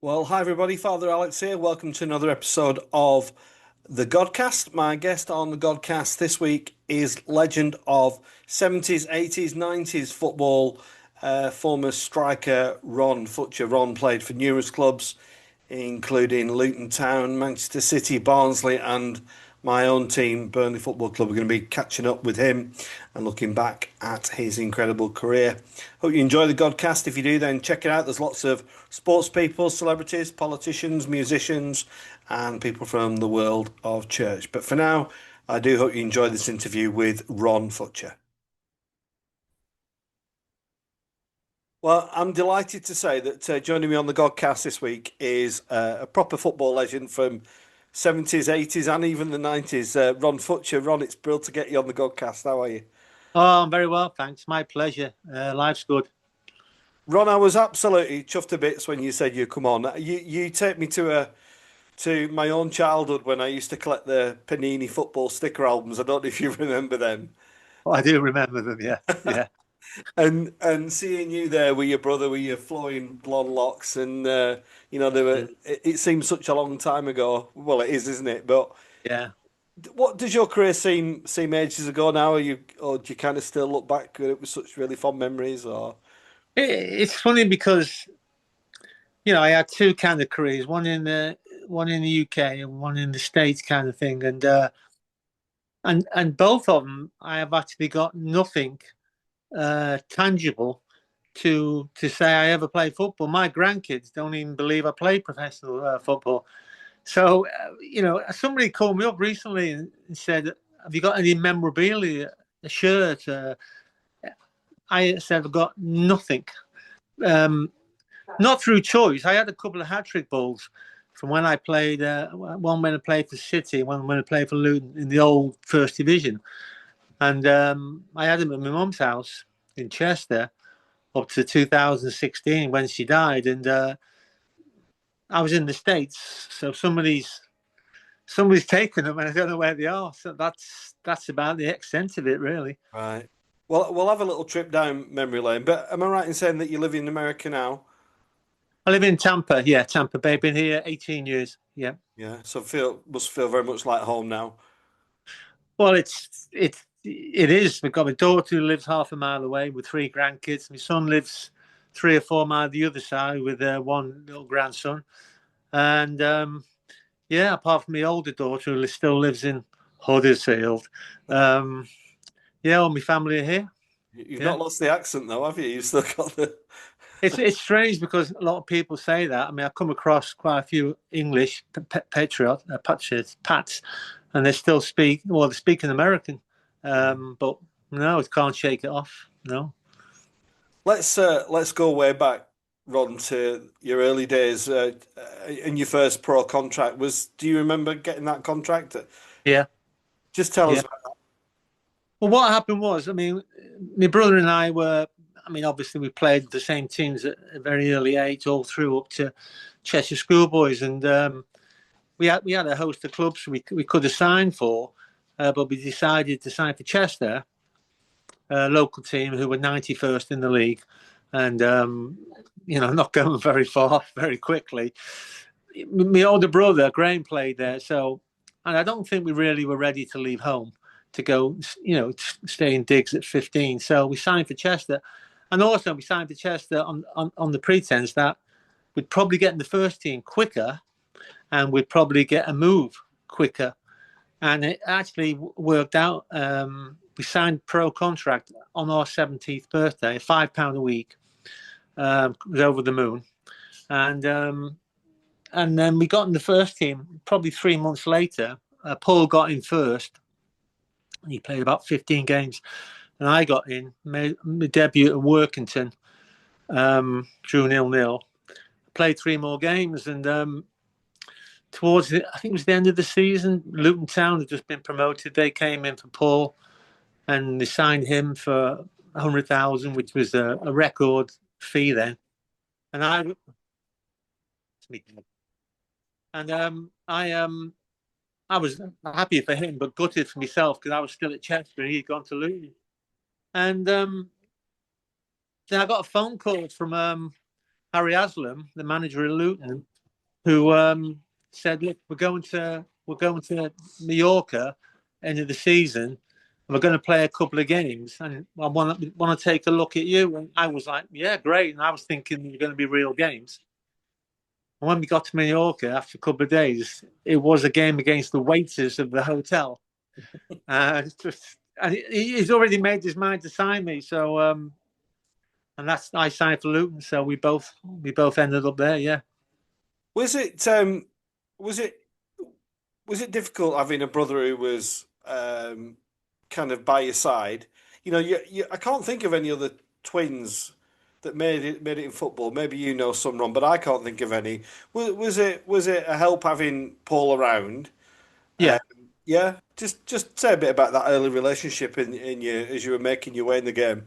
Well, hi everybody, Father Alex here. Welcome to another episode of the Godcast. My guest on the Godcast this week is legend of 70s, 80s, 90s football, former striker Ron Futcher. Ron played for numerous clubs, including Luton Town, Manchester City, Barnsley, and my own team, Burnley Football Club. We're going to be catching up with him and looking back at his incredible career. Hope you enjoy the Godcast. If you do, then check it out. There's lots of sports people, celebrities, politicians, musicians, and people from the world of church. But for now, I do hope you enjoy this interview with Ron Futcher. Well, I'm delighted to say that joining me on the Godcast this week is a proper football legend from 70s, 80s, and even the 90s, Ron Futcher. Ron, it's brilliant to get you on the Godcast. How are you? Oh, I'm very well, thanks. My pleasure. Life's good. Ron, I was absolutely chuffed to bits when you said you come on. You take me to my own childhood when I used to collect the Panini football sticker albums. I don't know if you remember them. Oh, I do remember them. Yeah, yeah. And seeing you there with your brother with your flowing blonde locks, and they were. It seems such a long time ago. Well, it is, isn't it? But Yeah. what does your career seem ages ago now? Or do you kind of still look back at it with such really fond memories? Or It's funny because I had two kind of careers, one in the UK and one in the States, kind of thing, and both of them I have actually got nothing tangible to say I ever played football. My grandkids don't even believe I played professional football. So, somebody called me up recently and said, "Have you got any memorabilia, a shirt?" I said, "I've got nothing." Um, Not through choice. I had a couple of hat-trick balls from when I played, one when I played for City, one when I played for Luton in the old First Division. And I had them at my mum's house in Chester up to 2016 when she died. And I was in the States, so somebody's taken them, and I don't know where they are. So that's about the extent of it, really. right. Well, we'll have a little trip down memory lane. But am I right in saying that you live in America now? I live in Tampa. Yeah, Tampa Bay. Been here 18 years. Yeah. Yeah. So must feel very much like home now. Well, it is. We've got a daughter who lives half a mile away with three grandkids. My son lives 3 or 4 miles the other side with one little grandson. And yeah, apart from my older daughter who still lives in Huddersfield, um, yeah, all my family are here. You've Yeah. not lost the accent though, have you? You've still got the. It's strange because a lot of people say that. I mean, I've come across quite a few English patriots, Pats, and they still speak, well, they speak in American. But no, it can't shake it off. No. Let's go way back, Ron, to your early days in your first pro contract. Do you remember getting that contract? Yeah. Just tell us Yeah. about Well, what happened was, I mean, my brother and I were, I mean, obviously we played the same teams at a very early age, all through up to Cheshire Schoolboys, and we had a host of clubs we could have signed for, but we decided to sign for Chester, a local team who were 91st in the league, and not going very far very quickly. My older brother Graham played there, and I don't think we really were ready to leave home to go, stay in digs at 15. So we signed for Chester, and also we signed for Chester on the pretense that we'd probably get in the first team quicker, and we'd probably get a move quicker. And it actually worked out. We signed pro contract on our 17th birthday, £5 a week. It was over the moon, and then we got in the first team. Probably 3 months later, Paul got in first. He played about 15 games, and I got in. Made my debut at Workington, drew 0-0. Played three more games, and I think it was the end of the season, Luton Town had just been promoted. They came in for Paul, and they signed him for 100,000, which was a record fee then. And I was happy for him, but gutted for myself because I was still at Chester and he'd gone to Luton. And then I got a phone call from Harry Aslam, the manager of Luton, who said, "Look, we're going to Mallorca end of the season. And we're going to play a couple of games, and I want to take a look at you." And I was like, "Yeah, great." And I was thinking they're going to be real games. And when we got to Mallorca after a couple of days, it was a game against the waiters of the hotel. And he's already made his mind to sign me. So, and I signed for Luton. So we both ended up there. Yeah. Was it was it was it difficult having a brother who was kind of by your side? I can't think of any other twins that made it in football. Maybe you know some, Ron, but I can't think of any. Was it a help having Paul around? Yeah. Yeah, just say a bit about that early relationship in you as you were making your way in the game.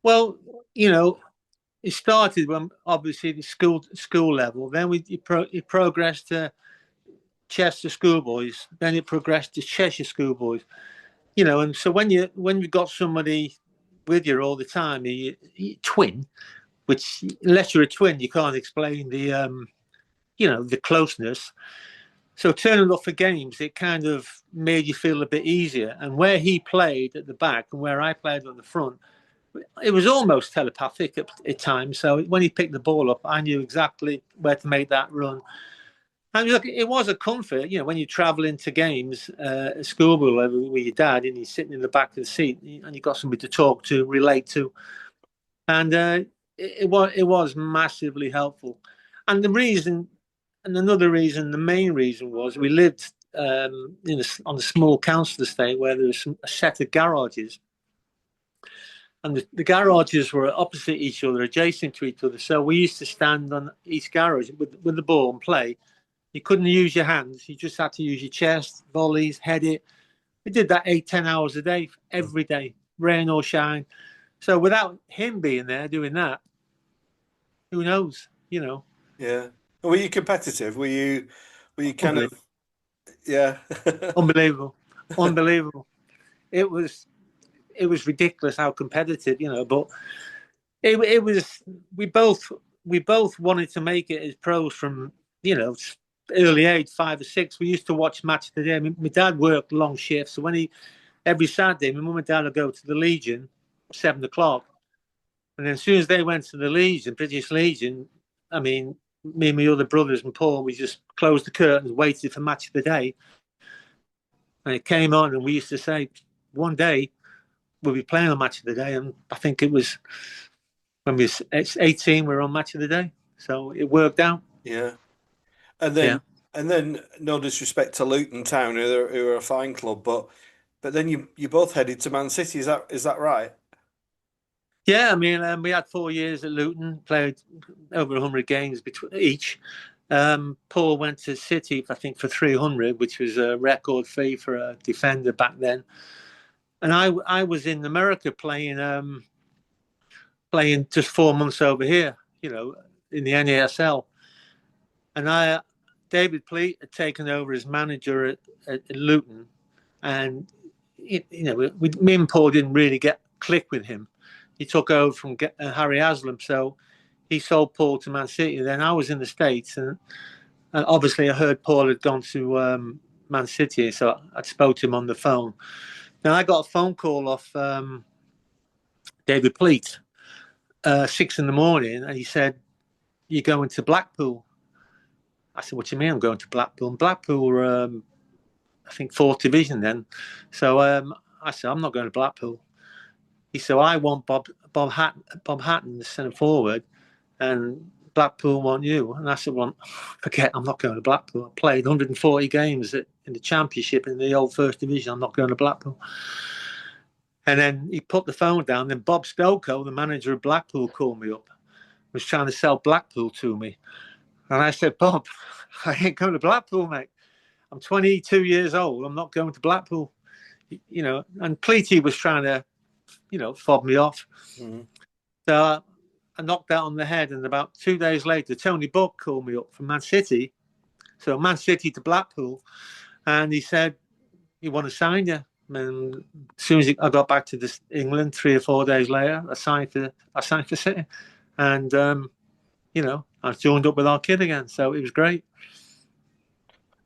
Well, it started when obviously the school level. Then it progressed to Chester schoolboys. Then it progressed to Cheshire schoolboys. And so when you've got somebody with you all the time, you twin, which unless you're a twin, you can't explain the closeness. So turning up for games, it kind of made you feel a bit easier. And where he played at the back and where I played on the front, it was almost telepathic at times. So when he picked the ball up, I knew exactly where to make that run. And look, it was a comfort, when you travel into games at school level with your dad and he's sitting in the back of the seat and you've got somebody to talk to, relate to. And it was massively helpful. And another reason, the main reason was we lived on a small council estate where there was a set of garages. And the garages were opposite each other, adjacent to each other. So we used to stand on each garage with the ball and play. You couldn't use your hands. You just had to use your chest, volleys, head it. We did that 8-10 hours a day, every day, rain or shine. So without him being there doing that, who knows, Yeah. Were you competitive? Were you kind of Unbelievable. yeah. Unbelievable. Unbelievable. It was ridiculous how competitive, but it was we both wanted to make it as pros from, early age, 5 or 6. We used to watch Match of the Day. I mean, my dad worked long shifts, so every Saturday, my mum and dad would go to the Legion, 7 o'clock, and then as soon as they went to the Legion, British Legion, I mean, me and my other brothers and Paul, we just closed the curtains, waited for Match of the Day, and it came on, and we used to say, one day we'll be playing on Match of the Day, and I think it was when it's 18, we were on Match of the Day, so it worked out. Yeah. And Yeah. then no disrespect to Luton Town, who are a fine club, but then you both headed to Man City. Is that right? Yeah, I mean, we had 4 years at Luton, played over 100 games between each. Paul went to City, I think, for 300, which was a record fee for a defender back then. And I was in America playing just 4 months over here, in the NASL. And David Pleat had taken over as manager at Luton, and me and Paul didn't really click with him. He took over from Harry Haslam, so he sold Paul to Man City. Then I was in the States, and obviously I heard Paul had gone to Man City, so I spoke to him on the phone. Then I got a phone call off David Pleat, 6 a.m, and he said, "You're going to Blackpool." I said, "What do you mean I'm going to Blackpool?" And Blackpool were, I think, 4th division then. So I said, "I'm not going to Blackpool." He said, "I want Bob Hatton, the centre forward, and Blackpool want you." And I said, "Well, forget, I'm not going to Blackpool. I played 140 games in the Championship in the old 1st division. I'm not going to Blackpool." And then he put the phone down. Then Bob Stokoe, the manager of Blackpool, called me up, was trying to sell Blackpool to me. And I said, "Bob, I ain't going to Blackpool, mate. I'm 22 years old. I'm not going to Blackpool." And Pleaty was trying to, fob me off. Mm-hmm. So I knocked that on the head. And about 2 days later, Tony Buck called me up from Man City. So Man City to Blackpool. And he said, "You want to sign you?" And as soon as I got back to England 3 or 4 days later, I signed for City. And I joined up with our kid again. So it was great.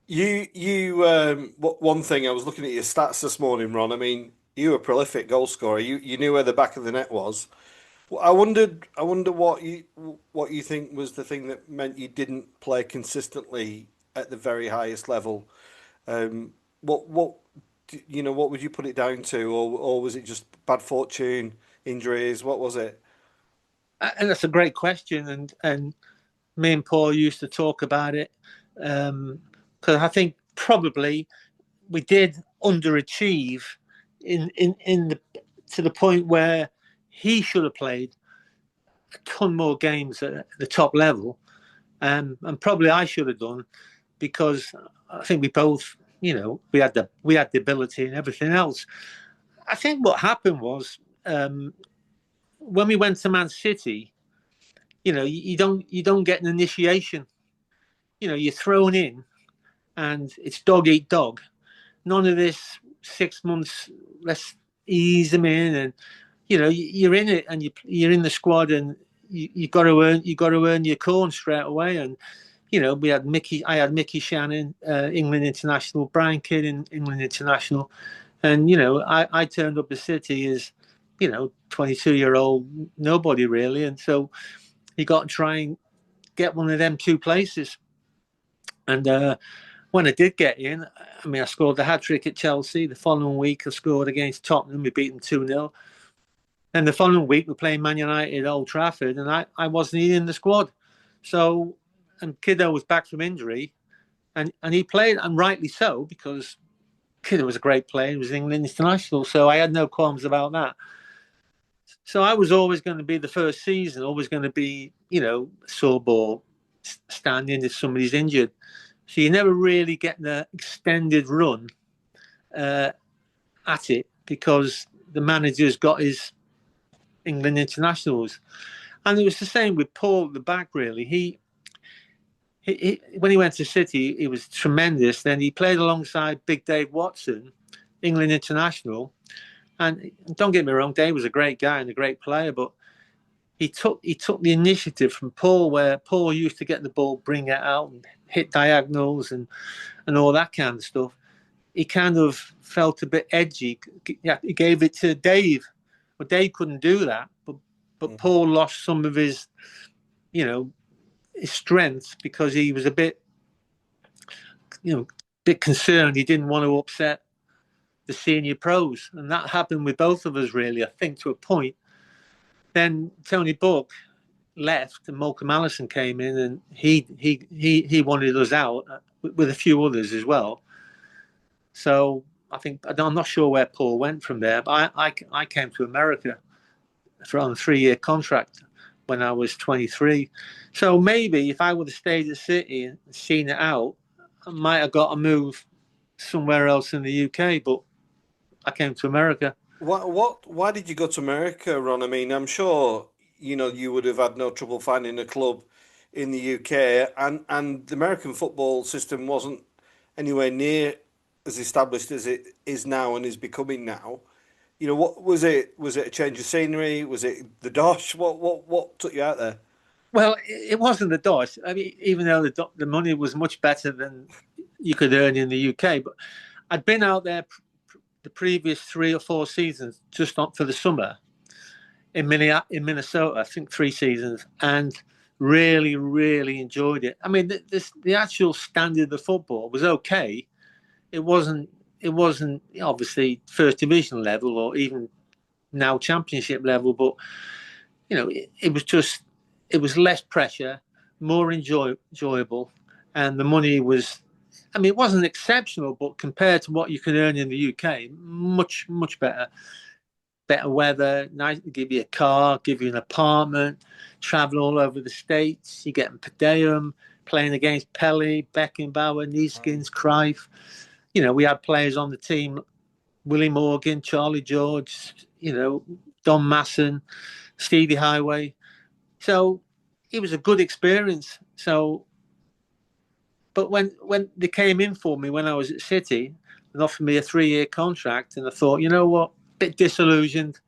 One thing I was looking at your stats this morning, Ron. I mean, you were a prolific goal scorer. You knew where the back of the net was. Well, I wonder what you think was the thing that meant you didn't play consistently at the very highest level. What what would you put it down to, or was it just bad fortune, injuries? What was it? And that's a great question. And me and Paul used to talk about it because I think probably we did underachieve in the to the point where he should have played a ton more games at the top level, and probably I should have done because I think we both, we had the ability and everything else. I think what happened was when we went to Man City, you don't get an initiation. You're thrown in, and it's dog eat dog. None of this 6 months. Let's ease them in, and you're in it, and you're in the squad, and you got to earn your corn straight away. And I had Mickey Shannon, England international, Brian Kidd in England international, and I turned up the City as 22-year-old nobody really, and so you got to try and get one of them two places. And when I did get in, I mean, I scored the hat trick at Chelsea. The following week, I scored against Tottenham. We beat them 2-0. And the following week, we're playing Man United at Old Trafford, and I wasn't even in the squad. So, and Kiddo was back from injury, and he played, and rightly so, because Kiddo was a great player. He was England international, so I had no qualms about that. So I was always going to be the first season, always going to be, sore ball standing if somebody's injured. So you never really get the extended run at it because the manager's got his England internationals. And it was the same with Paul at the back, really. He when he went to City, he was tremendous. Then he played alongside Big Dave Watson, England international. And don't get me wrong, Dave was a great guy and a great player, but he took the initiative from Paul, where Paul used to get the ball, bring it out, and hit diagonals and all that kind of stuff. He kind of felt a bit edgy. He gave it to Dave, but Dave couldn't do that. But Paul lost some of his, his strength because he was a bit concerned. He didn't want to upset the senior pros, and that happened with both of us, really. I think to a point. Then Tony Buck left, and Malcolm Allison came in, and he wanted us out with a few others as well. So I'm not sure where Paul went from there, but I came to America on a 3-year contract when I was 23. So maybe if I would have stayed at City and seen it out, I might have got a move somewhere else in the UK. But I came to America. Why did you go to America, Ron? I mean, I'm sure you would have had no trouble finding a club in the UK, and the American football system wasn't anywhere near as established as it is now and is becoming now. What was it? Was it a change of scenery? Was it the dosh? What took you out there? Well, it wasn't the dosh. I mean, even though the money was much better than you could earn in the UK, but I'd been out there the previous 3 or 4 seasons just for the summer in Minnesota. I think 3 seasons, and really, really enjoyed it. I mean, the actual standard of football was okay. It wasn't obviously first division level or even now championship level, but it was less pressure, more enjoyable, and the money was. I mean, it wasn't exceptional, but compared to what you can earn in the UK, much, much better. Better weather, nice, give you a car, give you an apartment, travel all over the States. You get per diem, playing against Pelé, Beckenbauer, Neeskens, Cruyff. We had players on the team, Willie Morgan, Charlie George, Don Masson, Stevie Highway. So it was a good experience. But when they came in for me when I was at City and offered me a 3-year contract, and I thought, you know what, a bit disillusioned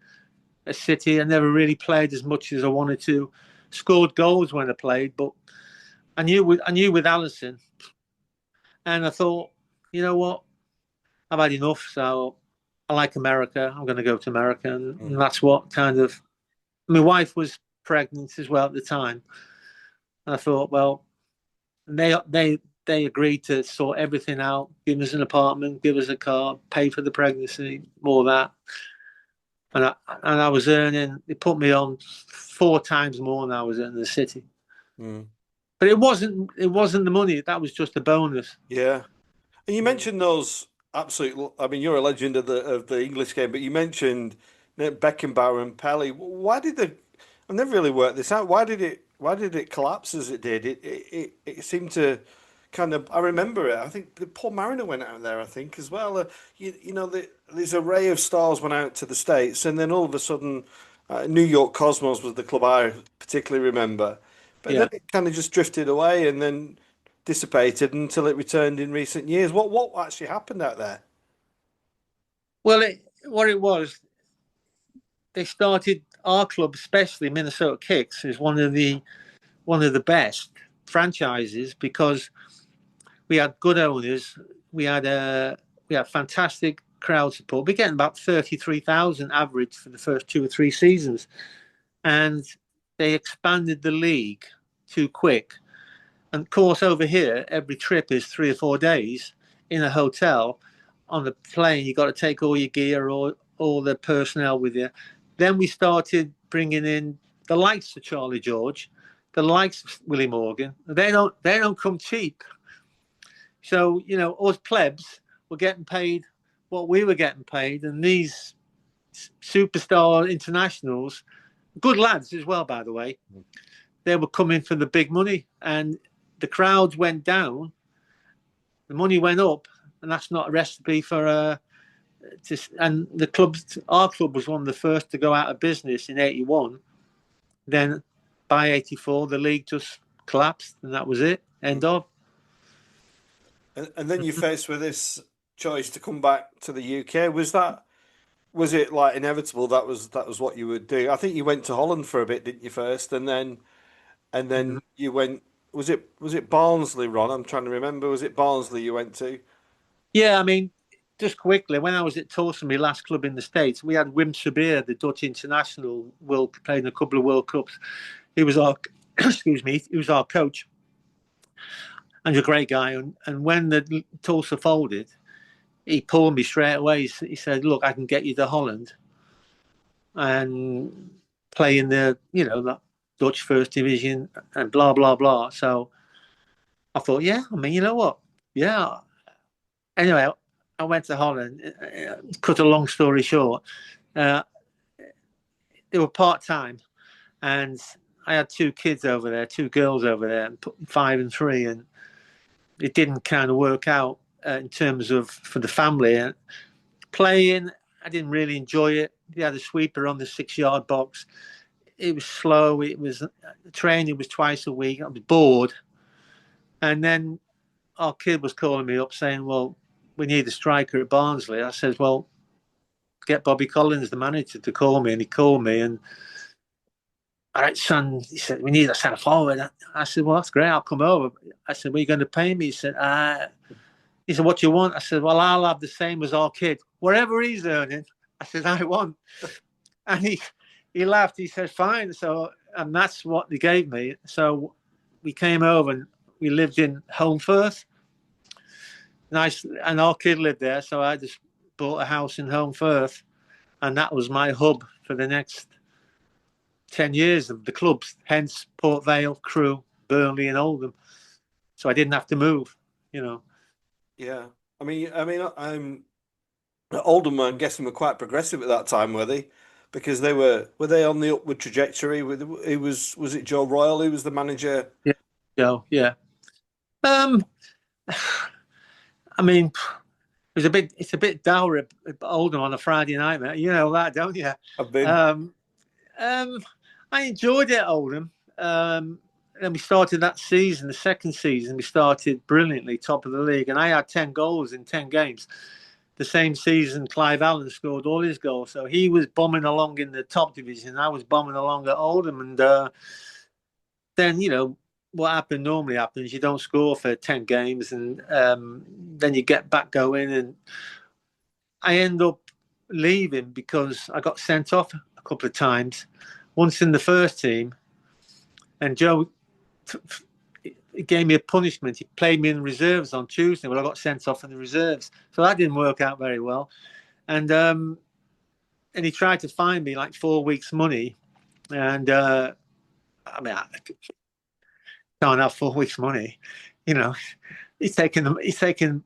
at City. I never really played as much as I wanted to. scored goals when I played, but I knew with Allison, and I thought, you know what, I've had enough. So I like America. I'm going to go to America, and that's what kind of. My wife was pregnant as well at the time. And I thought, well, they agreed to sort everything out, give us an apartment, give us a car, pay for the pregnancy, all that. And I was earning. They put me on 4 times more than I was in the city. Mm. But it wasn't the money. That was just a bonus. Yeah. And you mentioned those absolute. I mean, you're a legend of the English game, but you mentioned Beckenbauer and Pelly. Why did the? I've never really worked this out. Why did it collapse as it did? It seemed to kind of. I remember it. I think Paul Mariner went out there. I think as well. You know, this array of stars went out to the States, and then all of a sudden, New York Cosmos was the club I particularly remember. But then Yeah. it kind of just drifted away, and then dissipated until it returned in recent years. What actually happened out there? Well, what it was, they started our club, especially Minnesota Kicks, is one of the best franchises because we had good owners. We had fantastic crowd support. We're getting about 33,000 average for the first 2 or 3 seasons, and they expanded the league too quick. And of course, over here, every trip is 3 or 4 days in a hotel. On the plane, you got to take all your gear or all the personnel with you. Then we started bringing in the likes of Charlie George, the likes of Willie Morgan. They don't come cheap. So us plebs were getting paid what we were getting paid, and these superstar internationals, good lads as well, by the way, they were coming for the big money, and the crowds went down, the money went up, and that's not a recipe for and our club was one of the first to go out of business in '81. Then by '84, the league just collapsed, and that was it. End of. And then you're faced with this choice to come back to the UK. Was it like inevitable that was what you would do? I think you went to Holland for a bit, didn't you, first, and then you went. Was it Barnsley, Ron? I'm trying to remember. Was it Barnsley you went to? Yeah, I mean, just quickly, when I was at Tulsa, my last club in the States, we had Wim Sabir, the Dutch international, playing a couple of World Cups. He was our, excuse me, he was our coach, and a great guy. And when the Tulsa folded, he pulled me straight away. He said, "Look, I can get you to Holland and play in the Dutch First Division and blah blah blah." So I thought, yeah, I mean, you know what? Yeah. Anyway, I went to Holland. Cut a long story short, uh, they were part time, and I had 2 kids over there, 2 girls over there, 5 and 3, and it didn't kind of work out in terms of for the family. And playing, I didn't really enjoy it. They had a sweeper on the 6-yard box. It was slow. Training was twice a week. I was bored. And then our kid was calling me up saying, "Well, we need a striker at Barnsley." I said, "Well, get Bobby Collins, the manager, to call me." And he called me, and all right, son, he said, "We need a centre forward." I said, "Well, that's great. I'll come over." I said, "What are you going to pay me?" He said, "What do you want?" I said, "Well, I'll have the same as our kid. Whatever he's earning," I said, "I want." And he laughed. He said, "Fine." And that's what they gave me. So we came over and we lived in Holmfirth. Nice. And our kid lived there. So I just bought a house in Holmfirth. And that was my hub for the next 10 years of the clubs, hence Port Vale, Crewe, Burnley, and Oldham. So I didn't have to move. Yeah, I'm Oldham. I'm guessing were quite progressive at that time, were they? Because were they on the upward trajectory? Was it Joe Royal who was the manager? Yeah. Yeah. Um, I mean, it's a bit dour at Oldham on a Friday night, mate. You know that, don't you? I've been. Um, um, I enjoyed it at Oldham. And we started that season, the second season, we started brilliantly, top of the league, and I had 10 goals in 10 games. The same season, Clive Allen scored all his goals, so he was bombing along in the top division. I was bombing along at Oldham, and then, what normally happens, you don't score for 10 games, and then you get back going. And I end up leaving because I got sent off a couple of times, once in the first team. And Joe gave me a punishment. He played me in reserves on Tuesday, but I got sent off in the reserves. So that didn't work out very well. And he tried to fine me like 4 weeks' money. And I can't have 4 weeks' money. He's taking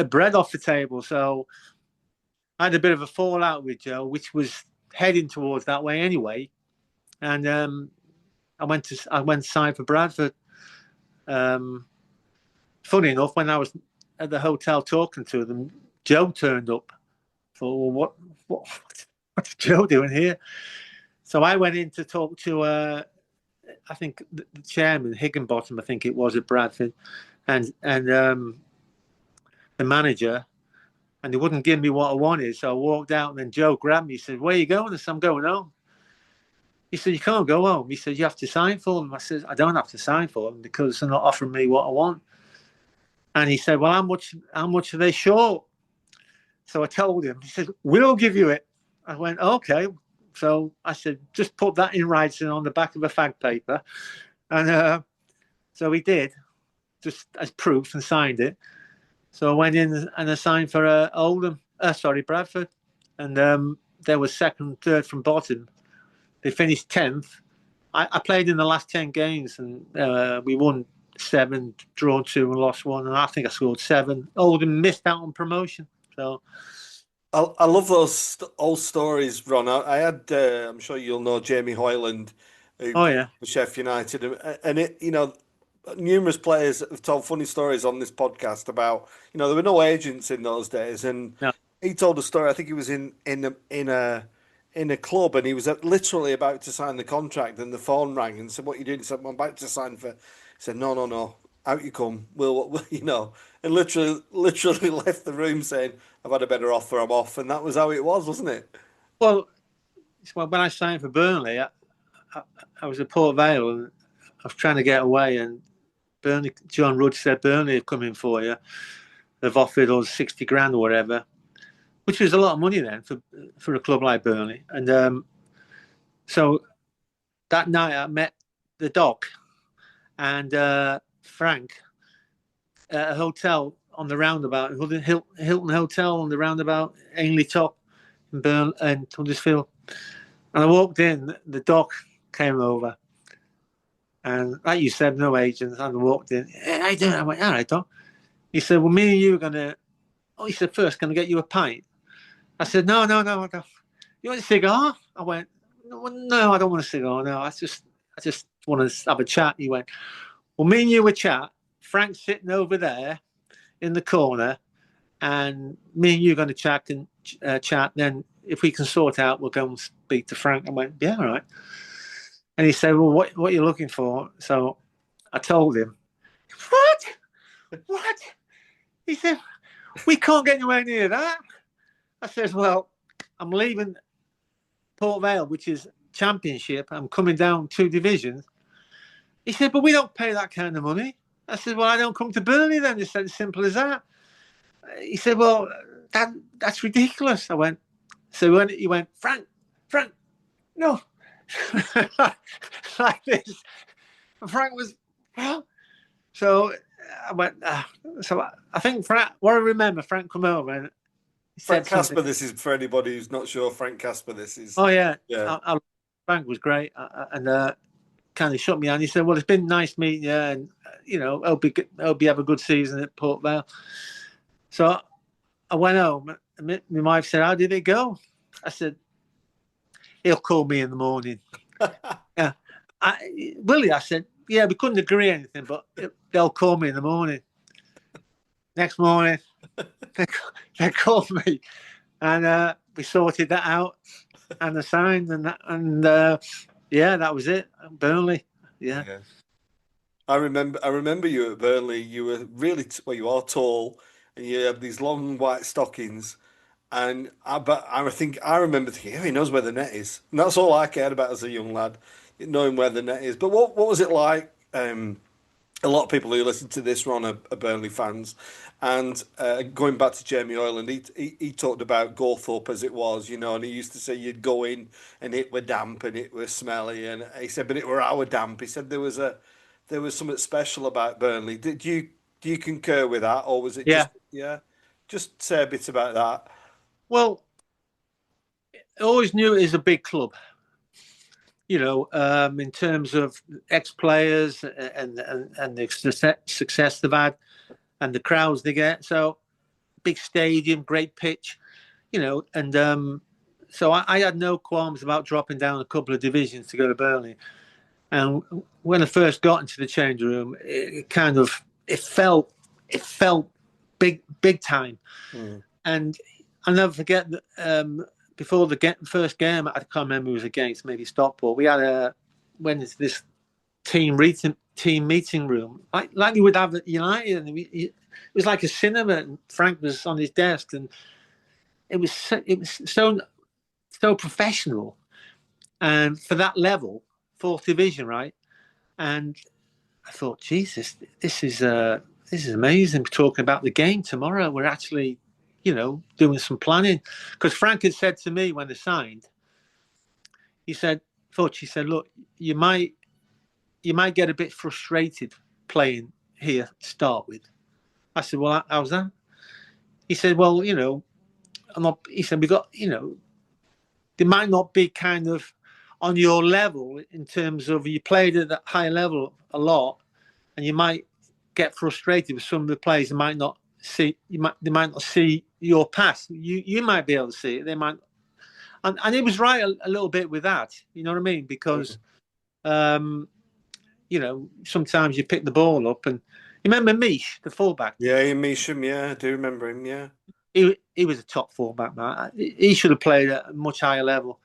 bread off the table. So I had a bit of a fallout with Joe, which was heading towards that way anyway. And I went to sign for Bradford. Funny enough, when I was at the hotel talking to them, Joe turned up. I thought, well, what's Joe doing here? So I went in to talk to, I think the chairman, Higginbottom, I think it was, at Bradford, and the manager, and they wouldn't give me what I wanted. So I walked out, and then Joe grabbed me. He said, "Where are you going?" I said, "I'm going home." He said, "You can't go home." He said, "You have to sign for them." I said, "I don't have to sign for them because they're not offering me what I want." And he said, "Well, how much are they short?" So I told him. He said, "We'll give you it." I went, "Okay." So I said, "Just put that in writing on the back of a fag paper." And so he did, just as proof, and signed it. So I went in and I signed for Bradford. And they were second, third from bottom. They finished 10th. I played in the last 10 games, and we won 7, drawn 2, and lost 1. And I think I scored 7. Oldham missed out on promotion. So I love those old stories, Ron. I had, I'm sure you'll know Jamie Hoyland, who oh yeah, was Sheffield United, and numerous players have told funny stories on this podcast about, there were no agents in those days, and no. he told a story. I think he was in a club, and he was literally about to sign the contract, and the phone rang and said, "What are you doing?" He said, "I'm about to sign for." He said, "No, no, no, out you come. We'll and literally left the room saying, "I've had a better offer. I'm off." And that was how it was, wasn't it? Well, when I signed for Burnley, I was at Port Vale, and I was trying to get away, and Burnley, John Rudge said, "Burnley have come in for you. They've offered us 60 grand or whatever," which was a lot of money then for a club like Burnley. And so that night I met the Doc and Frank at a hotel on the roundabout, Hilton Hotel on the roundabout, Ainley Top in Burnley and Huddersfield. And I walked in, the Doc came over. And like you said, no agents. And I walked in. "Hey, how you doing?" I went, "All right, Doc." He said, "Well, me and you are going to..." Oh, he said, "First, can I get you a pint?" I said, No, I don't. "You want a cigar?" I went, No, I don't want a cigar. No, I just want to have a chat." He went, "Well, me and you will chat. Frank's sitting over there in the corner, and me and you are going to chat and chat. Then if we can sort out, we'll go and speak to Frank." I went, "Yeah, all right." And he said, "Well, what are you looking for?" So I told him. What? He said, "We can't get anywhere near that." I said, "Well, I'm leaving Port Vale, which is Championship. I'm coming down 2 divisions." He said, "But we don't pay that kind of money." I said, "Well, I don't come to Burnley then." He said, "As simple as that." He said, "Well, that's ridiculous." I went, so he went, Frank, no." Like this. And Frank was, well. So I went, so I think Frank, what I remember, Frank come over and he Frank said Casper. something. This is for anybody who's not sure. Frank Casper. This is Oh, yeah. yeah. Frank was great. And kind of shut me down. He said, "Well, it's been nice meeting you, and hope you have a good season at Port Vale." So I went home. And my wife said, "How did it go?" I said, "He'll call me in the morning." Yeah, Willie, I said, "Yeah, we couldn't agree anything, but they'll call me in the morning." Next morning, they called me, and we sorted that out, and I signed, and yeah, that was it. Burnley, yeah. Yeah. I remember you at Burnley. You were really well. You are tall, and you have these long white stockings. And but I remember thinking, "Oh, he knows where the net is." And that's all I cared about as a young lad, knowing where the net is. But what was it like? a lot of people who listen to this, Ron, are Burnley fans. And going back to Jamie Oyland, he talked about Gawthorpe as it was, and he used to say you'd go in and it were damp and it were smelly, and he said, but it were our damp. He said there was something special about Burnley. Do you concur with that, or was it Yeah. just Just say a bit about that. Well, I always knew it was a big club. In terms of ex-players and the success they've had and the crowds they get. So big stadium, great pitch, and so I had no qualms about dropping down a couple of divisions to go to Burnley. And when I first got into the change room, it felt big time. Mm. And I'll never forget that before the first game, I can't remember who was against, maybe Stockport. We had this team meeting room, like you would have at United. And it was like a cinema, and Frank was on his desk, and it was so professional, and for that level, fourth division, right? And I thought, Jesus, this is amazing. We're talking about the game tomorrow. We're actually, doing some planning. Because Frank had said to me when they signed, he said, look, you might get a bit frustrated playing here to start with. I said, well, how's that? He said, well, I'm not. He said, we got, they might not be kind of on your level in terms of you played at that high level a lot, and you might get frustrated with some of the players. They might not see they might not see your pass. You might be able to see it. They might, and it was right a little bit with that. You know what I mean? Because, sometimes you pick the ball up, and you remember Mish, the fullback. Yeah, Measham. Yeah, I do remember him. Yeah, he was a top fullback, man. He should have played at a much higher level.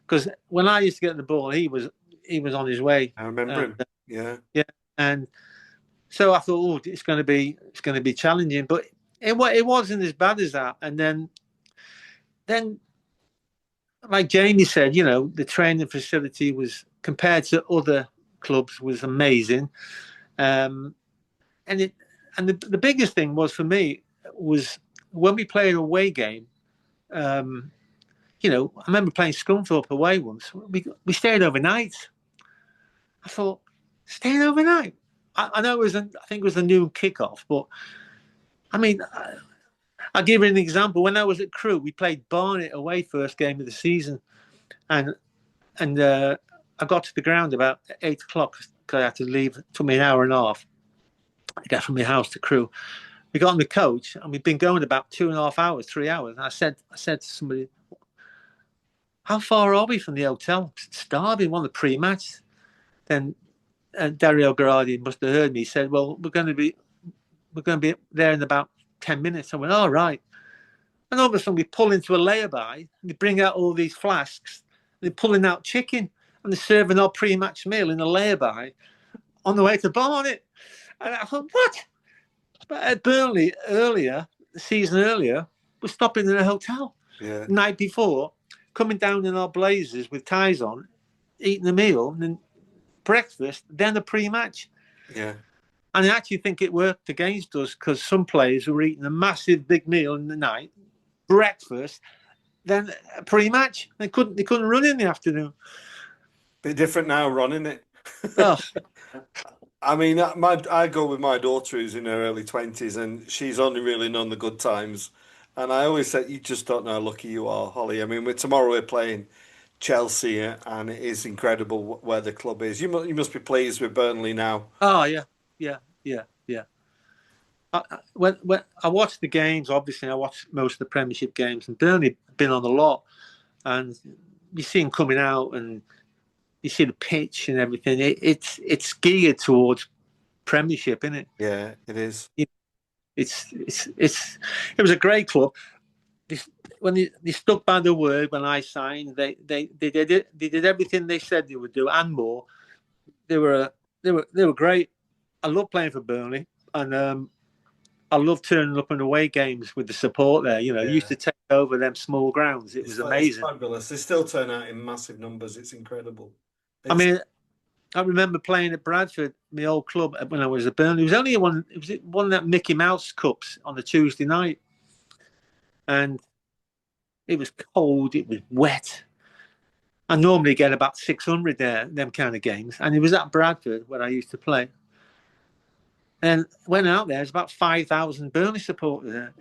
Because when I used to get the ball, he was on his way. I remember him. Yeah, and so I thought, it's going to be challenging, but it wasn't as bad as that. And then, like Jamie said, the training facility was, compared to other clubs, was amazing. And the biggest thing was for me was when we played an away game. I remember playing Scunthorpe away once. We stayed overnight. I thought, staying overnight? I know I think it was a new kickoff, but I mean, I'll give you an example. When I was at Crewe, we played Barnsley away first game of the season, and I got to the ground about 8 o'clock because I had to leave. It took me an hour and a half to get from my house to Crewe. We got on the coach, and we'd been going about 2.5 hours, 3 hours. And I said to somebody, how far are we from the hotel? Starving, won the pre-match. Then Dario Garardi must have heard me. He said, well, we're going to be there in about 10 minutes. I went, all right. And all of a sudden we pull into a lay-by, and they bring out all these flasks. They're pulling out chicken, and they're serving our pre-match meal in a lay-by on the way to Barnet. And I thought, what? But at Burnley the season earlier, we're stopping in a hotel. Yeah. The night before, coming down in our blazers with ties on, eating a meal, and then breakfast, then a pre-match. Yeah. And I actually think it worked against us because some players were eating a massive big meal in the night, breakfast, then a pre-match. They couldn't run in the afternoon. Bit different now, Ron, isn't it? Oh. I mean, I go with my daughter who's in her early 20s, and she's only really known the good times. And I always say, you just don't know how lucky you are, Holly. I mean, tomorrow we're playing Chelsea, and it is incredible where the club is. You must be pleased with Burnley now. Oh, yeah. When I watched the games, obviously I watched most of the Premiership games, and Burnley been on a lot, and you see them coming out, and you see the pitch and everything. It's geared towards Premiership, isn't it? Yeah, it is. It was a great club. When they stuck by the word when I signed, they did it. They did everything they said they would do and more. They were great. I love playing for Burnley, and I love turning up in away games with the support there. You used to take over them small grounds. It was amazing. It's fabulous. They still turn out in massive numbers. It's incredible. I mean, I remember playing at Bradford, my old club, when I was at Burnley. It was only one. It was one of that Mickey Mouse Cups on a Tuesday night, and it was cold. It was wet. I normally get about 600 there, them kind of games, and it was at Bradford where I used to play. And went out there, there's about 5,000 Burnley supporters there.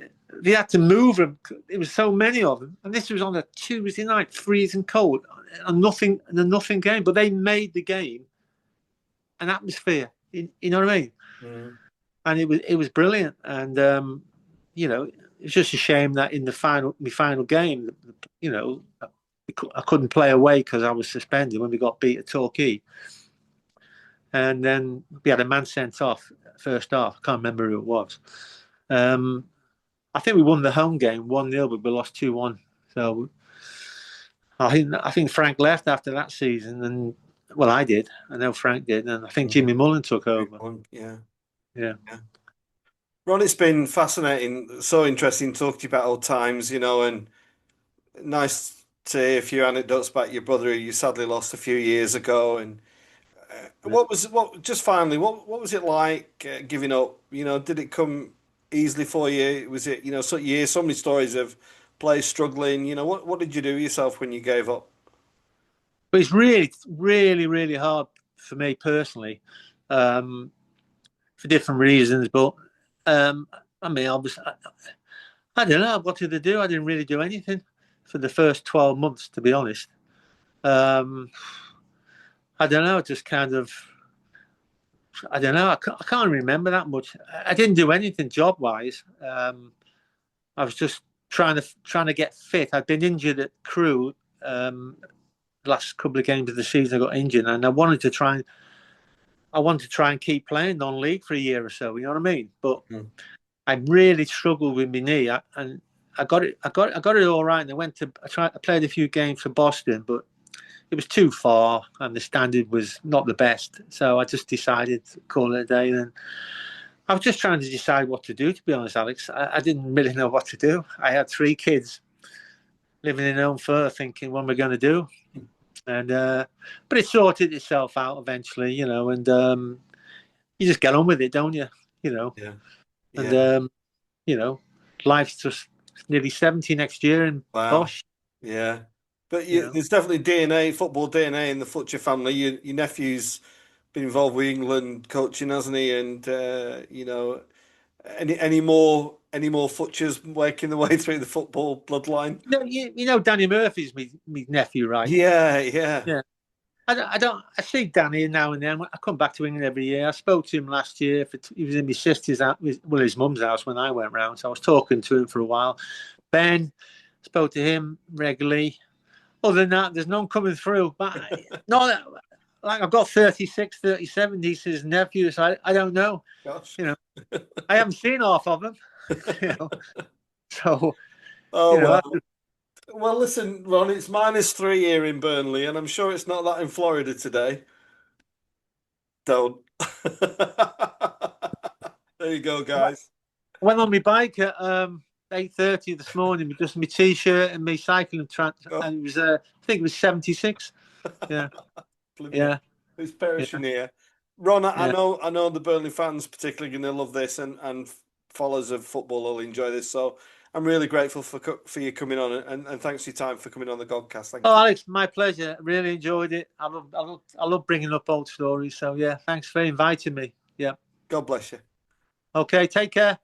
They had to move them. There was so many of them, and this was on a Tuesday night, freezing cold, a nothing game. But they made the game an atmosphere. You know what I mean? Mm. And it was brilliant. And it's just a shame that in my final game, I couldn't play away because I was suspended when we got beat at Torquay. And then we had a man sent off first half. I can't remember who it was. I think we won the home game 1-0, but we lost 2-1. So I think Frank left after that season, and well, I did. I know Frank did, and I think Jimmy Mullen took over. Yeah. Ron, it's been fascinating, so interesting talking to you about old times, and nice to hear a few anecdotes about your brother who you sadly lost a few years ago. And what was it like giving up? Did it come easily for you? Was it, so many stories of players struggling. What did you do yourself when you gave up? But it's really, really, really hard for me personally, for different reasons. But obviously, I don't know what did I do. I didn't really do anything for the first 12 months, to be honest. I don't know, just kind of. I don't know. I can't remember that much. I didn't do anything job-wise. I was just trying to get fit. I'd been injured at Crewe. Last couple of games of the season, I got injured, and I wanted to try and keep playing non-league for a year or so. You know what I mean? But I really struggled with my knee, and I got it all right. And I played a few games for Boston, but it was too far, and the standard was not the best. So I just decided to call it a day. And I was just trying to decide what to do. To be honest, Alex, I didn't really know what to do. I had 3 kids living in Elm Fir, thinking, what am I going to do? And but it sorted itself out eventually, and you just get on with it, don't you? Yeah. And life's just nearly 70 next year, and gosh. Yeah. But there's definitely football DNA in the Futcher family. Your nephew's been involved with England coaching, hasn't he? And any more Futchers making the way through the football bloodline? Danny Murphy's my nephew, right? Yeah. I see Danny now and then. I come back to England every year. I spoke to him last year. He was in my sister's house, his mum's house when I went round. So I was talking to him for a while. Ben, spoke to him regularly. Other than that, there's none coming through. But not like I've got 36, 37 nieces and nephews. So I don't know. Gosh. I haven't seen half of them. So. Well, listen, Ron, it's -3 here in Burnley, and I'm sure it's not that in Florida today. Don't. There you go, guys. I went on my bike at 8:30 this morning with just my t-shirt and my cycling and it was I think it was 76. Yeah. Yeah. It's perishing here. Ron, I know the Burnley fans particularly going to love this, and followers of football will enjoy this. So I'm really grateful for you coming on, and thanks for your time for coming on the Godcast. Thank you. Alex, my pleasure. Really enjoyed it. I love bringing up old stories. So yeah, thanks for inviting me. Yeah. God bless you. Okay, take care.